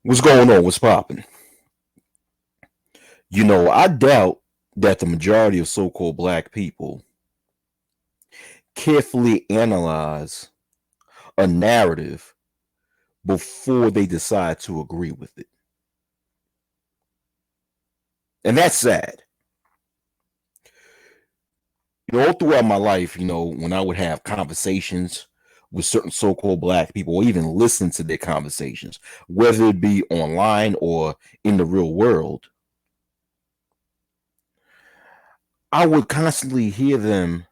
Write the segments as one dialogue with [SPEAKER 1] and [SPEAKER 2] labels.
[SPEAKER 1] What's going on? What's popping? I doubt that the majority of so called black people carefully analyze a narrative before they decide to agree with it. And that's sad. All throughout my life, when I would have conversations with certain so called black people or even listen to their conversations, whether it be online or in the real world, I would constantly hear them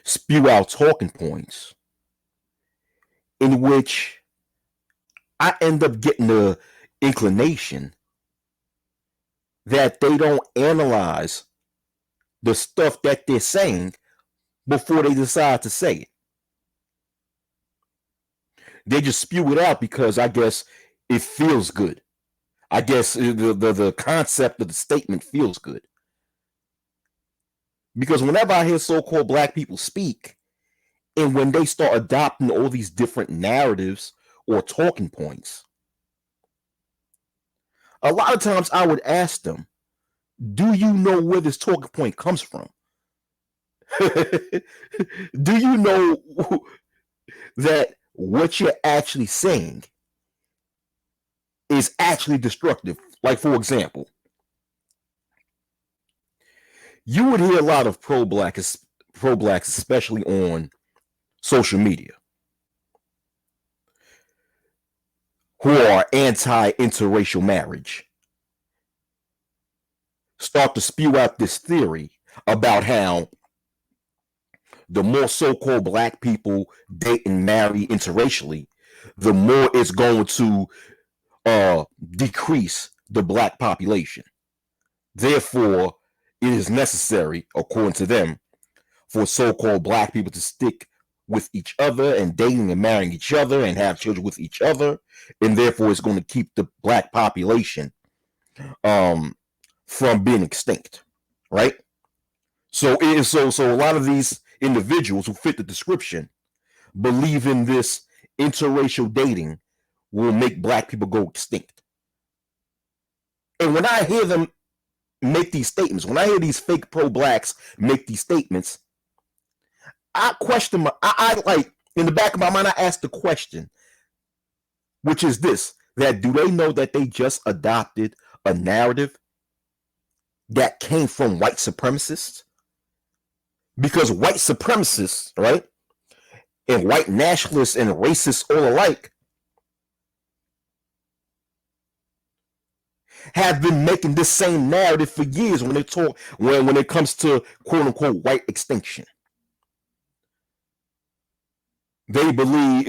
[SPEAKER 1] spew out talking points in which I end up getting the inclination that they don't analyze the stuff that they're saying before they decide to say it. They just spew it out because I guess it feels good. I guess the concept of the statement feels good. Because whenever I hear so-called black people speak, and when they start adopting all these different narratives or talking points, a lot of times I would ask them, do you know where this talking point comes from? Do you know that what you're actually saying is actually destructive? Like, for example, you would hear a lot of pro-blacks, especially on social media, who are anti-interracial marriage, start to spew out this theory about how the more so-called black people date and marry interracially, the more it's going to decrease the black population. Therefore, it is necessary, according to them, for so-called black people to stick with each other and dating and marrying each other and have children with each other, and therefore it's going to keep the black population from being extinct, right? So a lot of these individuals who fit the description believe in this interracial dating will make black people go extinct. And when I hear them make these statements, when I hear these fake pro-blacks make these statements, I question I like, in the back of my mind, I ask the question, which is this: that do they know that they just adopted a narrative that came from white supremacists? Because white supremacists, right, and white nationalists and racists all alike have been making this same narrative for years when they talk when it comes to quote unquote white extinction. They believe,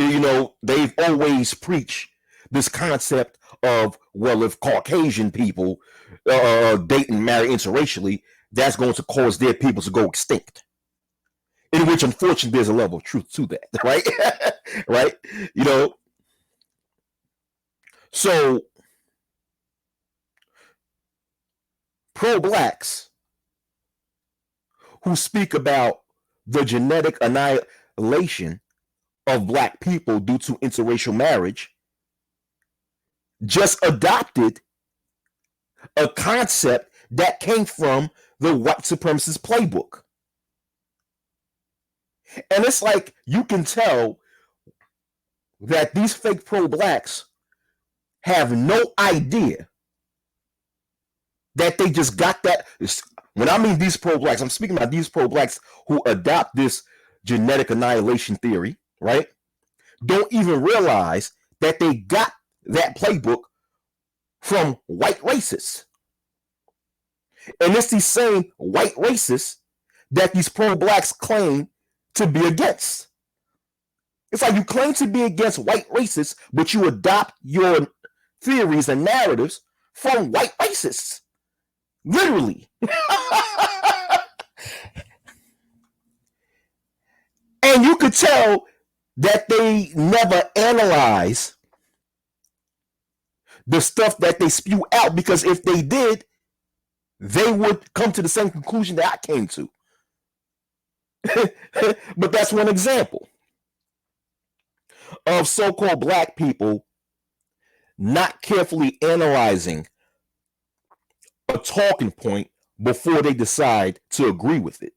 [SPEAKER 1] they've always preached this concept of, well, if Caucasian people date and marry interracially, that's going to cause their people to go extinct. In which, unfortunately, there's a level of truth to that, right? Right? So pro-blacks who speak about the genetic annihilation of black people due to interracial marriage just adopted a concept that came from the white supremacist playbook. And it's like you can tell that these fake pro-blacks have no idea that they just got that. When I mean these pro-blacks, I'm speaking about these pro-blacks who adopt this genetic annihilation theory, right? Don't even realize that they got that playbook from white racists. And it's these same white racists that these pro-blacks claim to be against. It's like you claim to be against white racists, but you adopt your theories and narratives from white racists. Literally. And you could tell that they never analyze the stuff that they spew out, because if they did, they would come to the same conclusion that I came to. But that's one example of so-called black people not carefully analyzing a talking point before they decide to agree with it.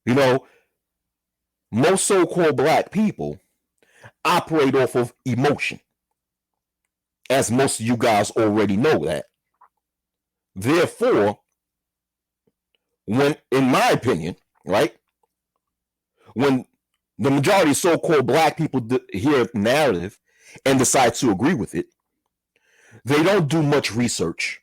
[SPEAKER 1] You know, most so-called black people operate off of emotion, as most of you guys already know that. Therefore, when, in my opinion, right, when the majority of so-called black people hear a narrative and decide to agree with it, they don't do much research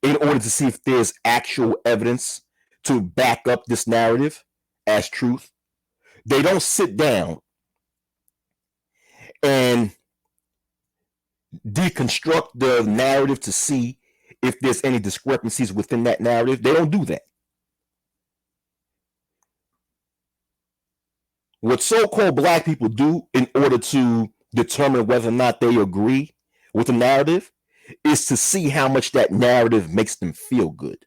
[SPEAKER 1] in order to see if there's actual evidence to back up this narrative as truth. They don't sit down and deconstruct the narrative to see if there's any discrepancies within that narrative. They don't do that. What so-called black people do in order to determine whether or not they agree with the narrative is to see how much that narrative makes them feel good.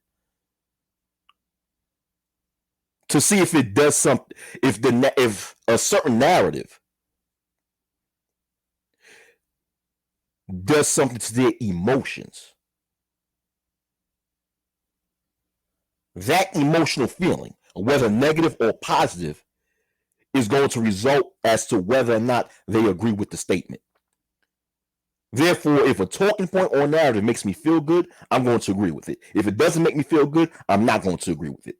[SPEAKER 1] To see if it does something, if a certain narrative does something to their emotions. That emotional feeling, whether negative or positive, is going to result as to whether or not they agree with the statement. Therefore, if a talking point or narrative makes me feel good, I'm going to agree with it. If it doesn't make me feel good, I'm not going to agree with it.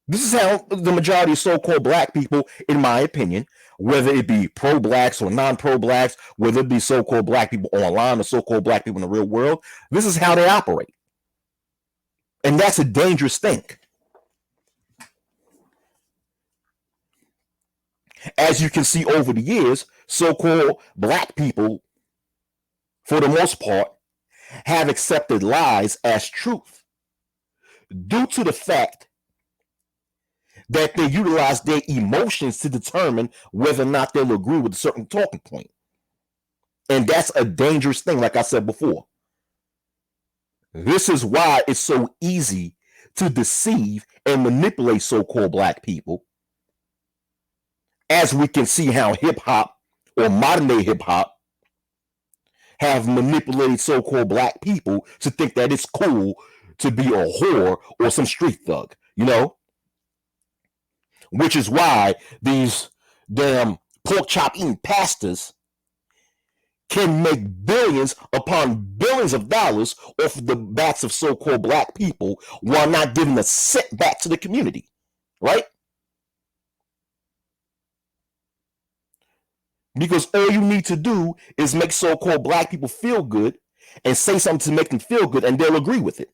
[SPEAKER 1] This is how the majority of so-called black people, in my opinion, whether it be pro-blacks or non-pro-blacks, whether it be so-called black people online or so-called black people in the real world, this is how they operate. And that's a dangerous thing. As you can see over the years, so-called black people, for the most part, have accepted lies as truth due to the fact that they utilize their emotions to determine whether or not they'll agree with a certain talking point. And that's a dangerous thing, like I said before. This is why it's so easy to deceive and manipulate so-called black people, as we can see how hip-hop or modern-day hip-hop have manipulated so-called black people to think that it's cool to be a whore or some street thug, you know? Which is why these damn pork chop eating pastors can make billions upon billions of dollars off the backs of so-called black people while not giving a cent back to the community, right? Because all you need to do is make so-called black people feel good and say something to make them feel good, and they'll agree with it.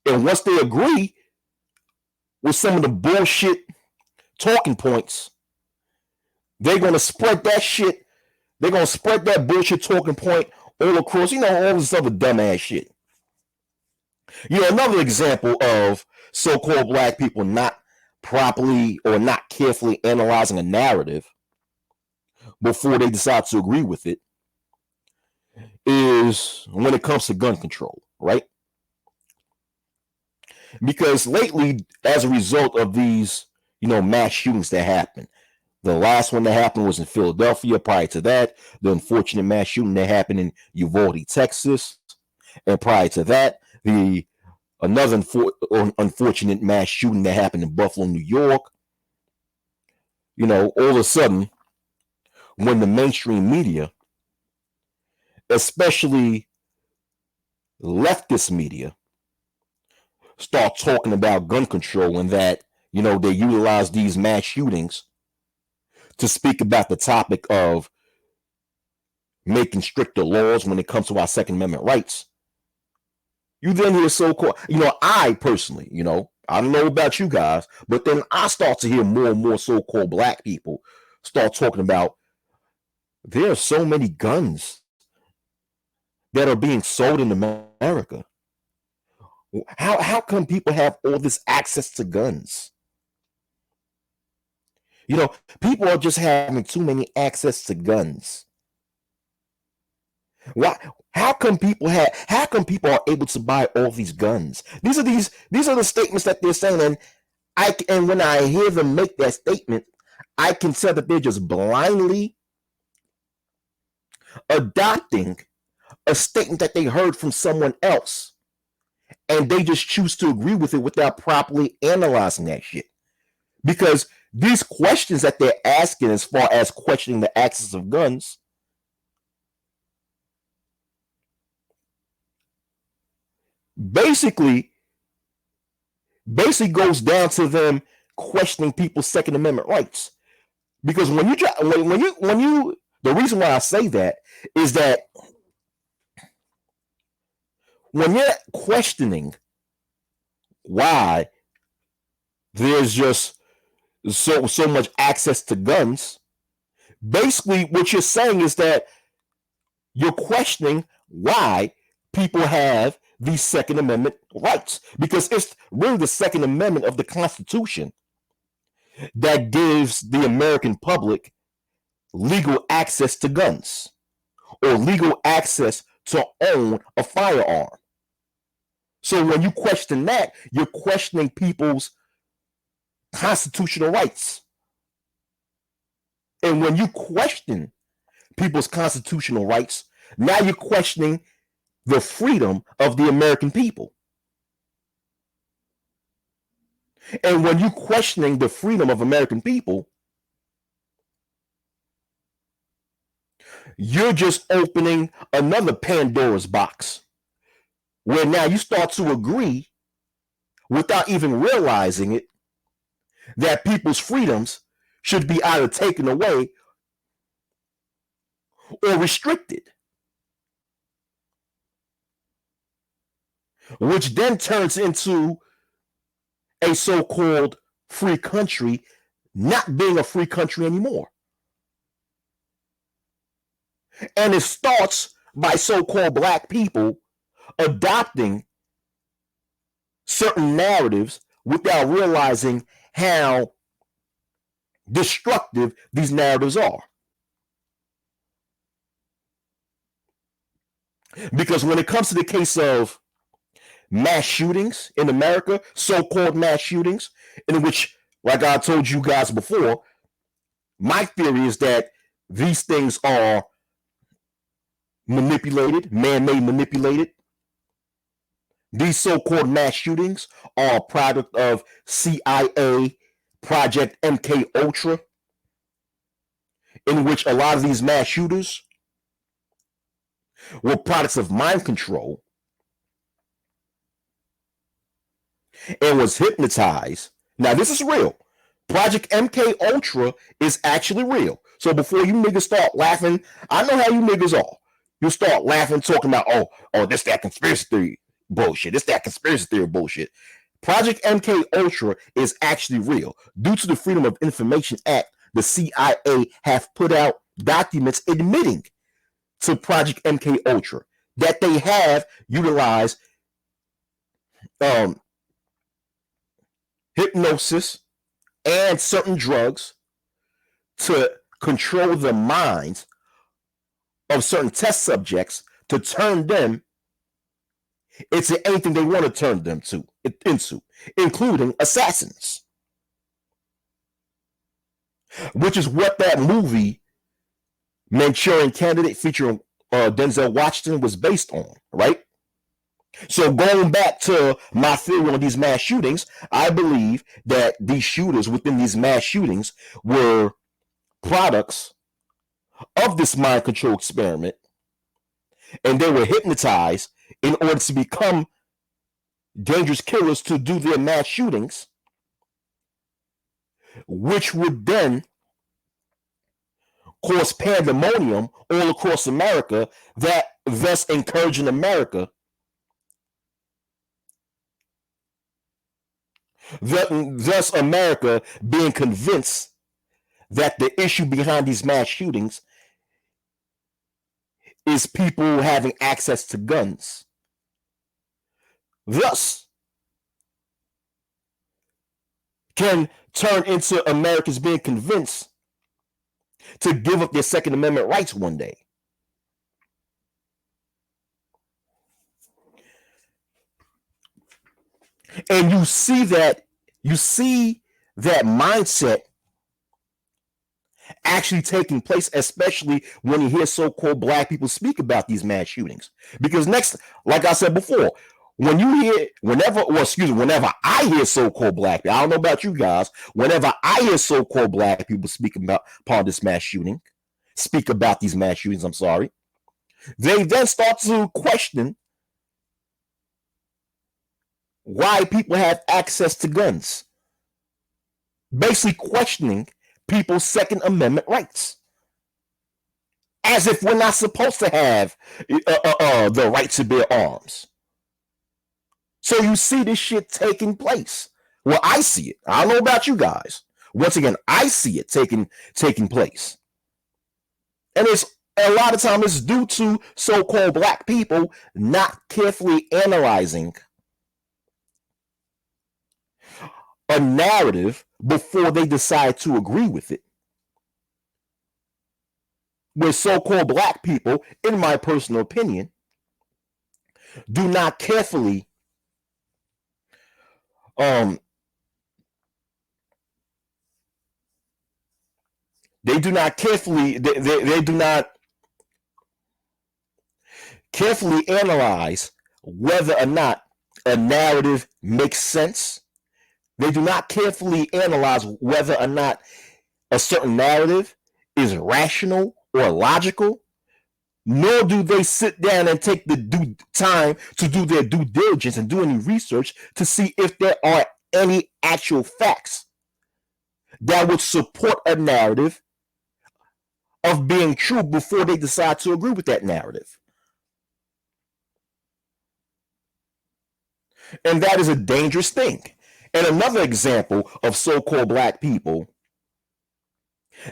[SPEAKER 1] And once they agree with some of the bullshit talking points, they're going to spread that shit. They're going to spread that bullshit talking point all across, you know, all this other dumbass shit. You know, another example of so-called black people not properly or not carefully analyzing a narrative before they decide to agree with it is when it comes to gun control, right? Because lately, as a result of these, you know, mass shootings that happened, the last one that happened was in Philadelphia. Prior to that, the unfortunate mass shooting that happened in Uvalde, Texas, and prior to that, another unfortunate mass shooting that happened in Buffalo, New York. You know, all of a sudden, when the mainstream media, especially leftist media, start talking about gun control and that, you know, they utilize these mass shootings to speak about the topic of making stricter laws when it comes to our Second Amendment rights. You then hear so-called, you know, I personally, you know, I don't know about you guys, but then I start to hear more and more so-called black people start talking about there are so many guns that are being sold in America. How come people have all this access to guns? You know, people are just having too many access to guns. Why? How come people are able to buy all these guns? These are the statements that they're saying, and when I hear them make that statement, I can tell that they're just blindly adopting a statement that they heard from someone else, and they just choose to agree with it without properly analyzing that shit. Because these questions that they're asking, as far as questioning the access of guns, basically goes down to them questioning people's Second Amendment rights. Because when you the reason why I say that is that when you're questioning why there's just so much access to guns, basically what you're saying is that you're questioning why people have these Second Amendment rights, because it's really the Second Amendment of the Constitution that gives the American public legal access to guns or legal access to own a firearm. So when you question that, you're questioning people's constitutional rights. And when you question people's constitutional rights, now you're questioning the freedom of the American people. And when you're questioning the freedom of American people, you're just opening another Pandora's box, where now you start to agree, without even realizing it, that people's freedoms should be either taken away or restricted, which then turns into a so-called free country not being a free country anymore. And it starts by so-called black people adopting certain narratives without realizing how destructive these narratives are. Because when it comes to the case of mass shootings in America, so-called mass shootings, in which, like I told you guys before, my theory is that these things are manipulated, man-made manipulated. These so-called mass shootings are a product of CIA Project MK Ultra, in which a lot of these mass shooters were products of mind control and was hypnotized. Now, this is real. Project MK Ultra is actually real. So before you niggas start laughing, I know how you niggas are. You start laughing, talking about, oh, this that conspiracy theory bullshit. This that conspiracy theory bullshit. Project MK Ultra is actually real. Due to the Freedom of Information Act, the CIA have put out documents admitting to Project MK Ultra that they have utilized hypnosis and certain drugs to control the minds of certain test subjects to turn them into anything they want to turn them into, including assassins. Which is what that movie Manchurian Candidate featuring Denzel Washington was based on, right? So going back to my theory on these mass shootings, I believe that these shooters within these mass shootings were products of this mind control experiment, and they were hypnotized in order to become dangerous killers to do their mass shootings, which would then cause pandemonium all across America, that thus encouraging America, thus America being convinced that the issue behind these mass shootings is people having access to guns. Thus, can turn into Americans being convinced to give up their Second Amendment rights one day. And you see that mindset actually taking place, especially when you hear so-called black people speak about these mass shootings. Because next, like I said before, when you hear, whenever I hear so-called black people, I don't know about you guys, whenever I hear so-called black people speak about part of this mass shooting, speak about these mass shootings, I'm sorry, they then start to question why people have access to guns, basically questioning people's Second Amendment rights, as if we're not supposed to have the right to bear arms. So you see this shit taking place. Well, I see it. I don't know about you guys. Once again, I see it taking place, and it's a lot of time it's due to so-called black people not carefully analyzing a narrative before they decide to agree with it. Where so-called black people, in my personal opinion, do not carefully they do not carefully analyze whether or not a narrative makes sense. They do not carefully analyze whether or not a certain narrative is rational or logical, nor do they sit down and take the due time to do their due diligence and do any research to see if there are any actual facts that would support a narrative of being true before they decide to agree with that narrative. And that is a dangerous thing. And another example of so-called black people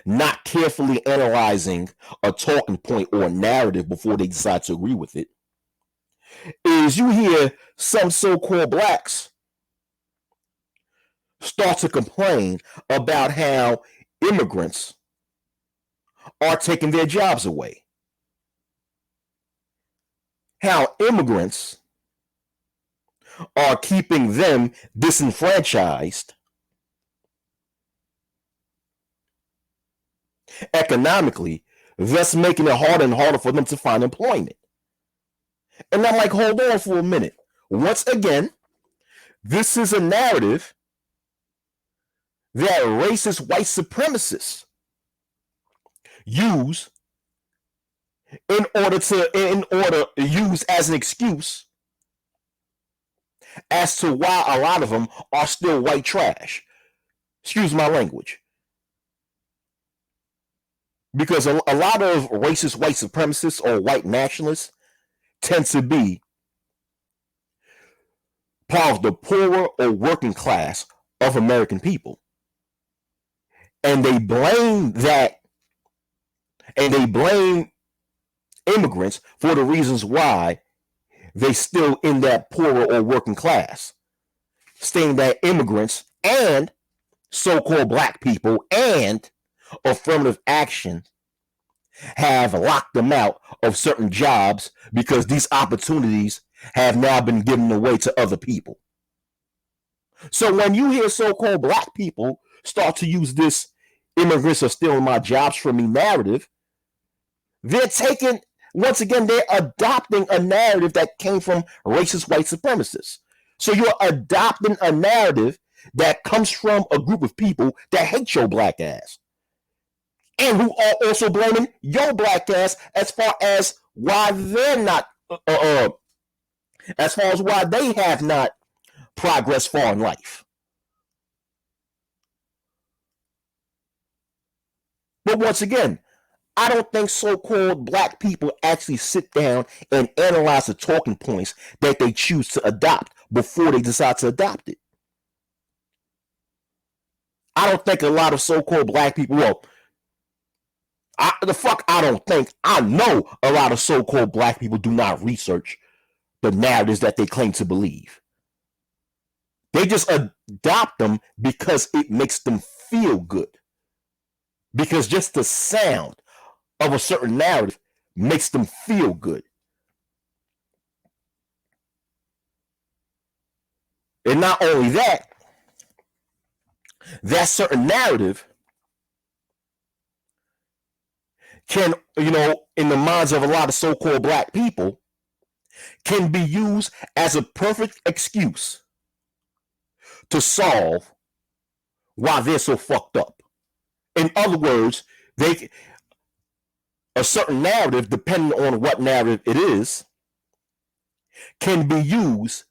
[SPEAKER 1] not carefully analyzing a talking point or a narrative before they decide to agree with it is you hear some so-called blacks start to complain about how immigrants are taking their jobs away, how immigrants are keeping them disenfranchised economically, thus making it harder and harder for them to find employment. And I'm like, hold on for a minute. Once again, this is a narrative that racist white supremacists use in order to use as an excuse as to why a lot of them are still white trash. Excuse my language. Because a lot of racist white supremacists or white nationalists tend to be part of the poorer or working class of American people. And they blame immigrants for the reasons why they still in that poorer or working class, stating that immigrants and so-called black people and affirmative action have locked them out of certain jobs because these opportunities have now been given away to other people. So when you hear so-called black people start to use this immigrants are stealing my jobs from me narrative, they're adopting a narrative that came from racist white supremacists. So you're adopting a narrative that comes from a group of people that hate your black ass, and who are also blaming your black ass as far as why they're not, as far as why they have not progressed far in life. But once again, I don't think so-called black people actually sit down and analyze the talking points that they choose to adopt before they decide to adopt it. I don't think a lot of so-called black people, I don't think. I know a lot of so-called black people do not research the narratives that they claim to believe. They just adopt them because it makes them feel good. Because just the sound of a certain narrative makes them feel good. And not only that, that certain narrative can, in the minds of a lot of so-called black people, can be used as a perfect excuse to solve why they're so fucked up. In other words, they a certain narrative, depending on what narrative it is, can be used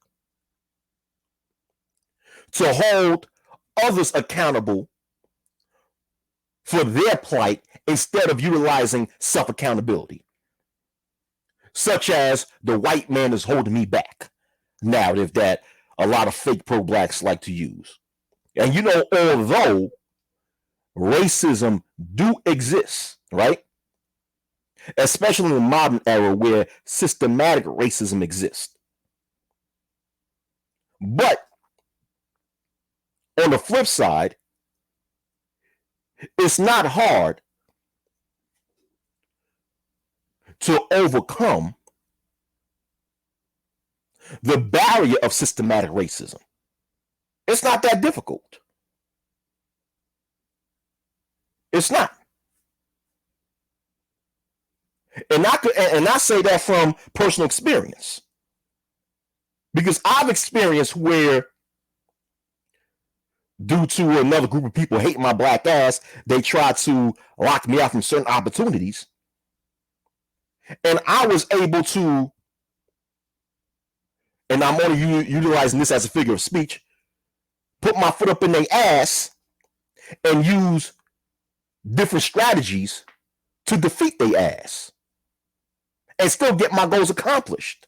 [SPEAKER 1] to hold others accountable for their plight instead of utilizing self-accountability. Such as the white man is holding me back narrative that a lot of fake pro-blacks like to use. And although racism do exist, right? Especially in the modern era where systematic racism exists. But on the flip side, it's not hard to overcome the barrier of systematic racism. It's not that difficult. It's not. And I say that from personal experience. Because I've experienced where, due to another group of people hating my black ass, they tried to lock me out from certain opportunities. And I was able to, and I'm only utilizing this as a figure of speech, put my foot up in their ass and use different strategies to defeat their ass and still get my goals accomplished.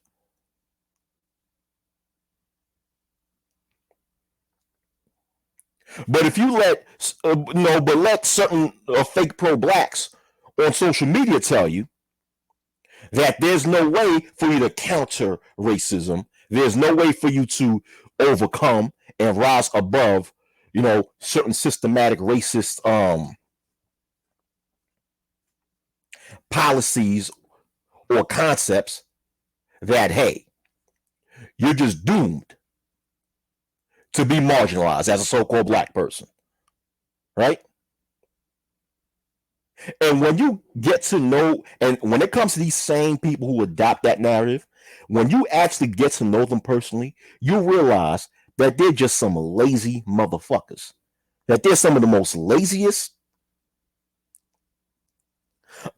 [SPEAKER 1] But if you let certain fake pro-blacks on social media tell you that there's no way for you to counter racism, there's no way for you to overcome and rise above, certain systematic racist policies or concepts, that, hey, you're just doomed to be marginalized as a so-called black person, right? And when you get to know, and when it comes to these same people who adopt that narrative, when you actually get to know them personally, you realize that they're just some lazy motherfuckers. That they're some of the most laziest,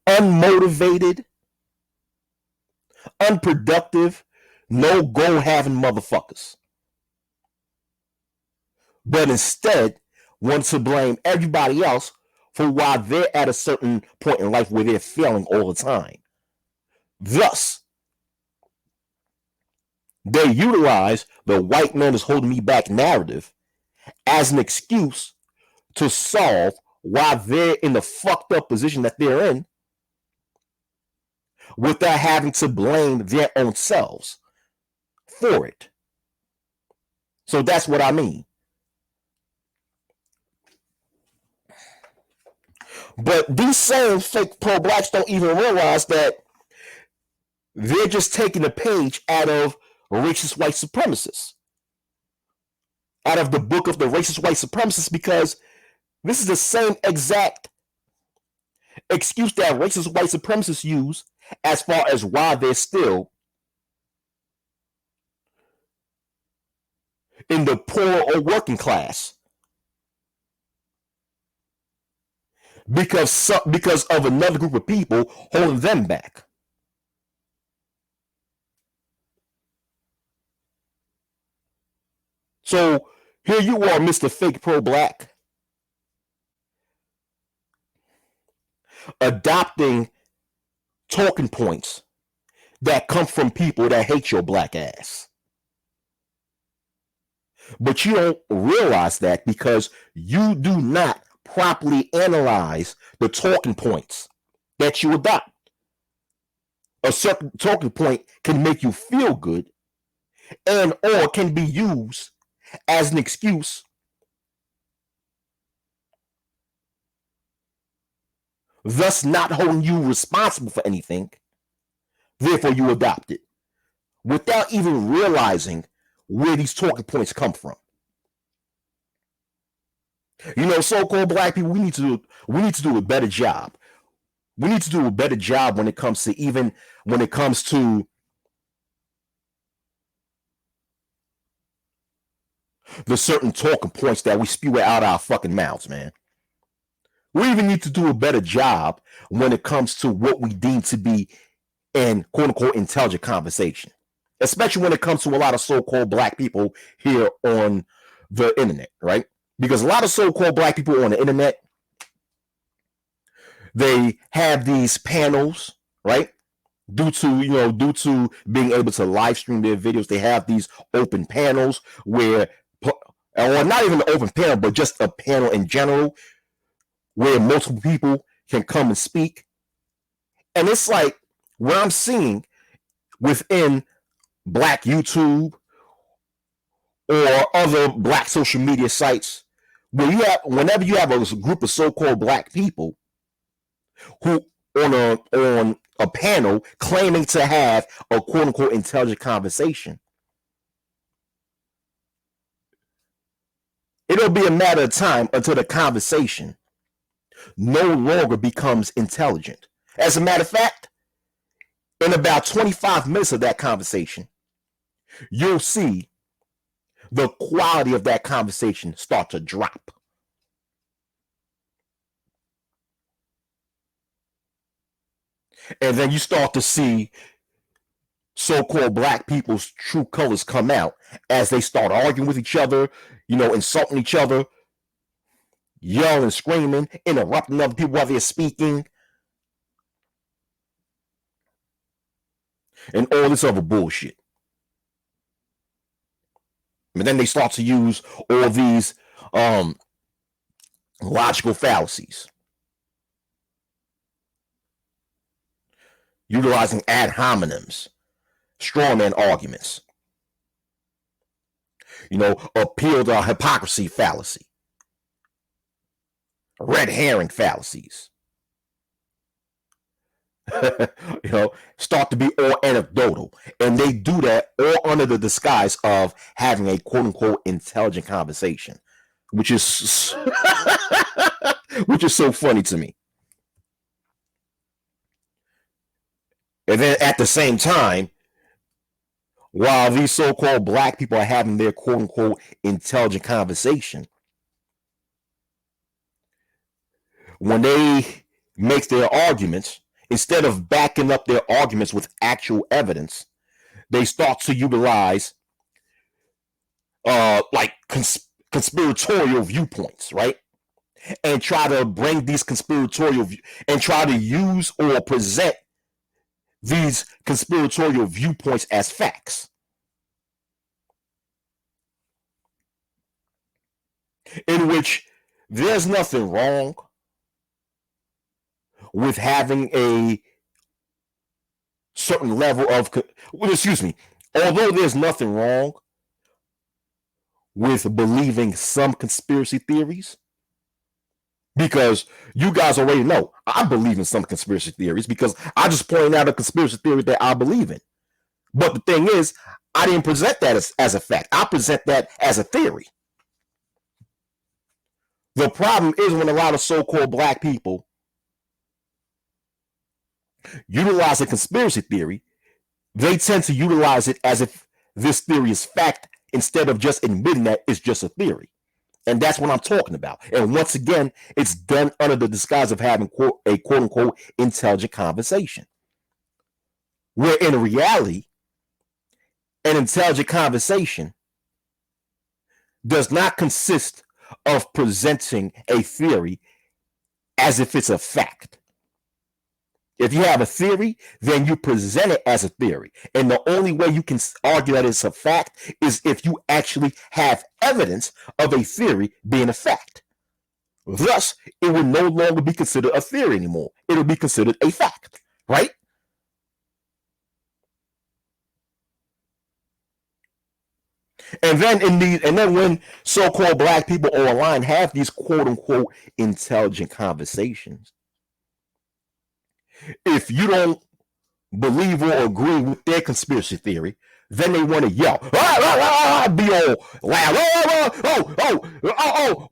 [SPEAKER 1] unmotivated, unproductive, no goal having motherfuckers. But instead want to blame everybody else for why they're at a certain point in life where they're failing all the time. Thus, they utilize the white man is holding me back narrative as an excuse to solve why they're in the fucked up position that they're in, without having to blame their own selves for it. So that's what I mean. But these same fake pro-blacks don't even realize that they're just taking a page out of racist white supremacists, out of the book of the racist white supremacists, because this is the same exact excuse that racist white supremacists use as far as why they're still in the poor or working class. Because of another group of people holding them back. So here you are, Mr. Fake Pro-Black, adopting talking points that come from people that hate your black ass. But you don't realize that because you do not properly analyze the talking points that you adopt. A certain talking point can make you feel good and or can be used as an excuse thus not holding you responsible for anything. Therefore, you adopt it without even realizing where these talking points come from. So-called black people, we need to do a better job We need to do a better job when it comes to the certain talking points that we spew out our fucking mouths, man. We even need to do a better job when it comes to what we deem to be an quote unquote intelligent conversation, especially when it comes to a lot of so-called black people here on the internet, right? Because a lot of so-called black people on the internet, they have these panels, right? Due to being able to live stream their videos, they have these open panels where, or not even an open panel, but just a panel in general where multiple people can come and speak. And it's like what I'm seeing within black YouTube or other black social media sites, whenever you have a group of so-called black people who on a panel claiming to have a quote unquote intelligent conversation, it'll be a matter of time until the conversation no longer becomes intelligent. As a matter of fact, in about 25 minutes of that conversation, you'll see the quality of that conversation start to drop. And then you start to see so-called black people's true colors come out as they start arguing with each other, insulting each other, yelling and screaming, interrupting other people while they're speaking, and all this other bullshit. And then they start to use all these logical fallacies, utilizing ad hominems, straw man arguments, appeal to hypocrisy fallacy, red herring fallacies. Start to be all anecdotal, and they do that all under the disguise of having a quote unquote intelligent conversation, which is which is so funny to me. And then at the same time, while these so-called black people are having their quote unquote intelligent conversation, when they make their arguments, instead of backing up their arguments with actual evidence, they start to utilize conspiratorial viewpoints, right? And try to bring these and try to use or present these conspiratorial viewpoints as facts. In which there's nothing wrong with having a certain level of, although there's nothing wrong with believing some conspiracy theories, because you guys already know I believe in some conspiracy theories because I just pointed out a conspiracy theory that I believe in. But the thing is, I didn't present that as a fact. I present that as a theory. The problem is when a lot of so-called black people utilize a conspiracy theory, they tend to utilize it as if this theory is fact instead of just admitting that it's just a theory. And that's what I'm talking about. And once again, it's done under the disguise of having a quote unquote intelligent conversation. Where in reality, an intelligent conversation does not consist of presenting a theory as if it's a fact. If you have a theory, then you present it as a theory. And the only way you can argue that it's a fact is if you actually have evidence of a theory being a fact. Thus, it will no longer be considered a theory anymore. It will be considered a fact, right? And then when so-called black people online have these quote unquote intelligent conversations, if you don't believe or agree with their conspiracy theory, Then they want to yell, be all loud.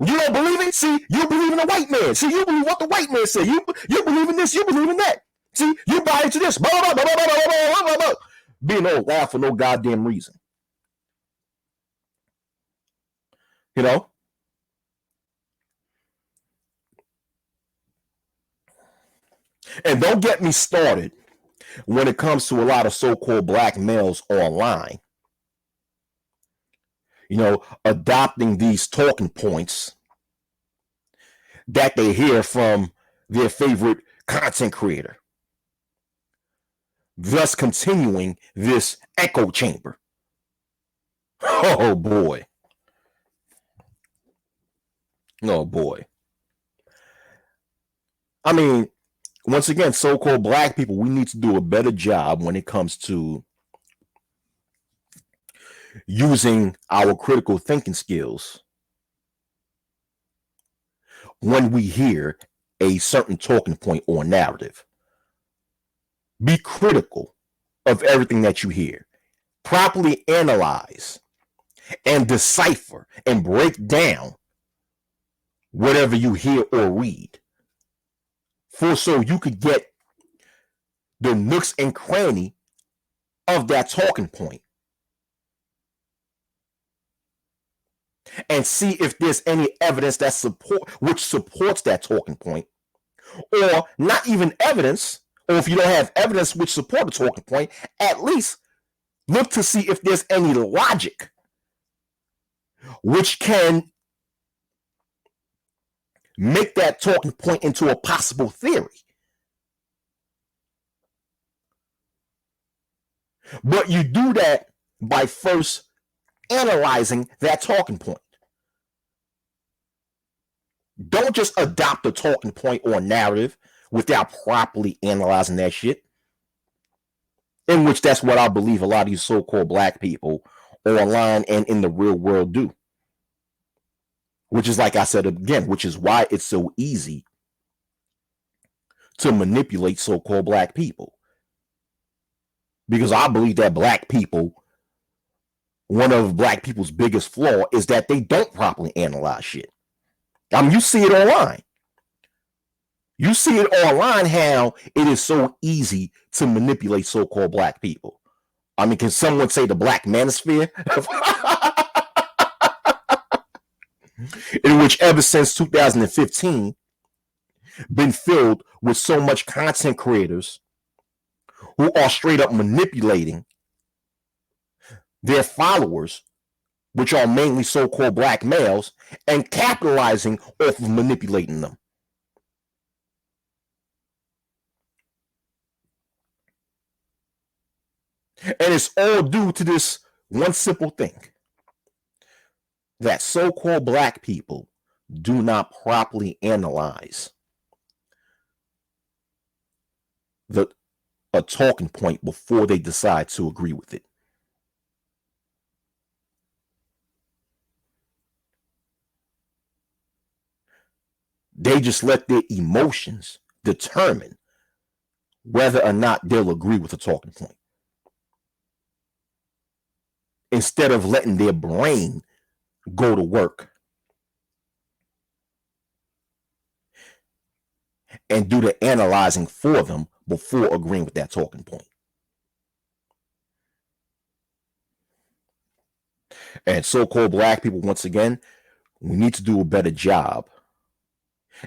[SPEAKER 1] You don't believe it? See, you believe in the white man. See, you believe what the white man said. You believe in this, you believe in that. See, you buy into this. Being all loud for no goddamn reason. You know? And don't get me started when it comes to a lot of so-called black males online, adopting these talking points that they hear from their favorite content creator, thus continuing this echo chamber. Oh boy. Oh boy. I mean, once again, so-called black people, we need to do a better job when it comes to using our critical thinking skills when we hear a certain talking point or narrative. Be critical of everything that you hear. Properly analyze and decipher and break down whatever you hear or read, so you could get the nooks and cranny of that talking point and see if there's any evidence that supports that talking point, or not even evidence, or if you don't have evidence which support the talking point, at least look to see if there's any logic which can make that talking point into a possible theory. But you do that by first analyzing that talking point. Don't just adopt a talking point or narrative without properly analyzing that shit. In which that's what I believe a lot of these so-called black people online and in the real world do. Which is, like I said again, which is why it's so easy to manipulate so-called black people. Because I believe that black people, one of black people's biggest flaw is that they don't properly analyze shit. I mean, you see it online. You see it online how it is so easy to manipulate so-called black people. I mean, can someone say the black manosphere? In which ever since 2015 been filled with so much content creators who are straight up manipulating their followers, which are mainly so-called black males, and capitalizing off of manipulating them. And it's all due to this one simple thing, that so-called black people do not properly analyze a talking point before they decide to agree with it. They just let their emotions determine whether or not they'll agree with a talking point, instead of letting their brain go to work and do the analyzing for them before agreeing with that talking point. And so-called black people, once again, we need to do a better job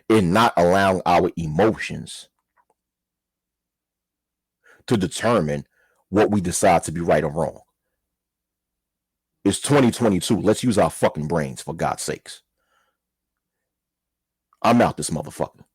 [SPEAKER 1] in not allowing our emotions to determine what we decide to be right or wrong. It's 2022. Let's use our fucking brains, for God's sakes. I'm out this motherfucker.